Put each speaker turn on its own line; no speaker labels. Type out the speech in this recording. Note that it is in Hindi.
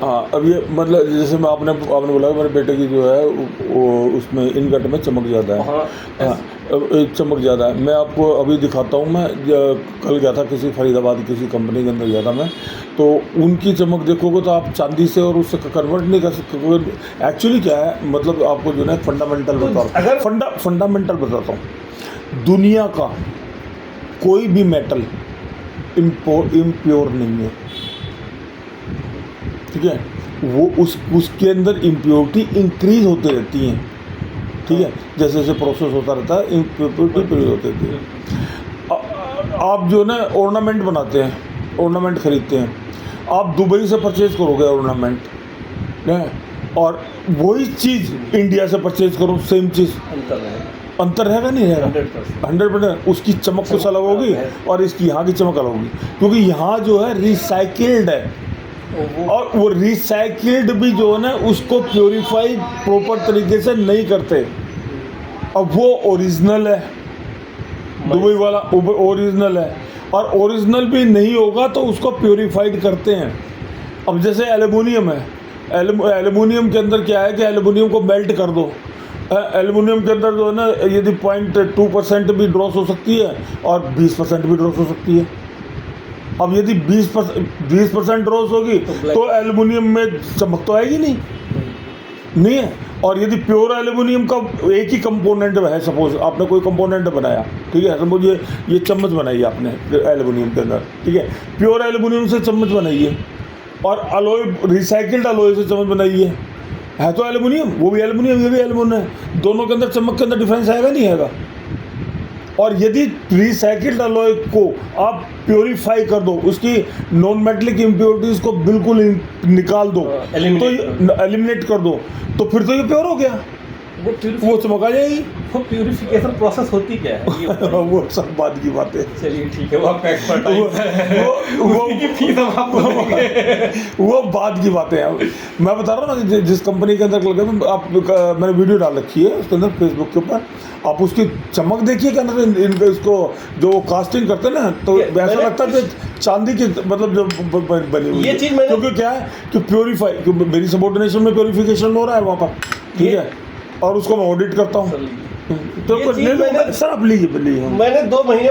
हाँ, अब ये मतलब जैसे मैं आपने बोला मेरे बेटे की जो है वो उसमें इनगट में चमक ज़्यादा है। हाँ, अब चमक ज़्यादा है। मैं आपको अभी दिखाता हूँ। मैं कल गया था किसी फरीदाबाद किसी कंपनी के अंदर गया था मैं, तो उनकी चमक देखोगे तो आप चांदी से और उससे कन्वर्ट नहीं कर सकते। एक्चुअली क्या है, मतलब आपको जो है फंडामेंटल बताता हूँ, फंडामेंटल बताता हूँ। दुनिया का कोई भी मेटल इम्प्योर नहीं है, ठीक है। वो उसके अंदर इम्प्योरिटी इंक्रीज होती रहती हैं, ठीक है। जैसे जैसे प्रोसेस होता रहता है इम्प्योरिटी इंक्रीज होती रहती है। आप जो ना ऑर्नामेंट बनाते हैं, ऑर्नामेंट खरीदते हैं, आप दुबई से परचेज करोगे ऑर्नामेंट, और वही चीज़ इंडिया से परचेज करो, सेम चीज़, अंतर रहेगा नहीं रहेगा? 100%। उसकी चमक कुछ अलग होगी और इसकी यहाँ की चमक अलग होगी, क्योंकि यहाँ जो है रिसाइकिल्ड है, और वो रिसाइकिल्ड भी जो है ना उसको प्योरीफाई प्रॉपर तरीके से नहीं करते। अब वो ओरिजिनल है, दुबई वाला ओरिजिनल है, और ओरिजिनल भी नहीं होगा तो उसको प्योरीफाइड करते हैं। अब जैसे एल्युमिनियम है, एल्युमिनियम के अंदर क्या है कि एल्युमिनियम को मेल्ट कर दो, एल्युमिनियम के अंदर जो है ना यदि 0.2% भी ड्रॉस हो सकती है और 20% भी ड्रॉस हो सकती है। अब यदि 20% ड्रॉस होगी तो एल्युमिनियम में चमक तो आएगी नहीं है। और यदि प्योर एल्युमिनियम का एक ही कंपोनेंट है, सपोज आपने कोई कंपोनेंट बनाया, ठीक है, सपोज ये चम्मच बनाई आपने एल्युमिनियम के अंदर, ठीक है, प्योर एल्युमिनियम से चम्मच बनाई है, और अलॉय रिसाइकिल्ड अलॉय से चम्मच बनाई है तो एल्युमिनियम, वो भी एल्युमिनियम, ये भी एल्युमिनियम है। दोनों के अंदर चमक के अंदर डिफरेंस आएगा नहीं आएगा? और यदि रिसाइकिल्ड अलॉय को आप प्योरीफाई कर दो, उसकी नॉन मेटलिक इम्प्योरिटीज़ को बिल्कुल निकाल दो, तो एलिमिनेट कर दो, तो फिर तो ये प्योर हो गया, वो चमक आ जाएगी।
वो प्यूरिफिकेशन प्रोसेस होती क्या है?
वो सब बात की बात है।
चलिए ठीक है, वो आपका एक्सपर्ट है,
वो बात की बातें हैं। मैं बता रहा हूँ ना, जिस कंपनी के अंदर लगे, आप मैंने वीडियो डाल रखी है उसके अंदर फेसबुक के ऊपर, आप उसकी चमक देखिए कि अंदर इनका इसको जो कास्टिंग करते हैं ना, तो ऐसा लगता है कि चांदी की मतलब जो बनी हुई है, क्योंकि क्या है कि प्योरीफाई, मेरी सबऑर्डिनेशन में प्योरीफिकेशन हो रहा है वहाँ पर, ठीक है, और उसको मैं ऑडिट करता हूँ। तो सर आप लीजिए,
मैंने 2 महीने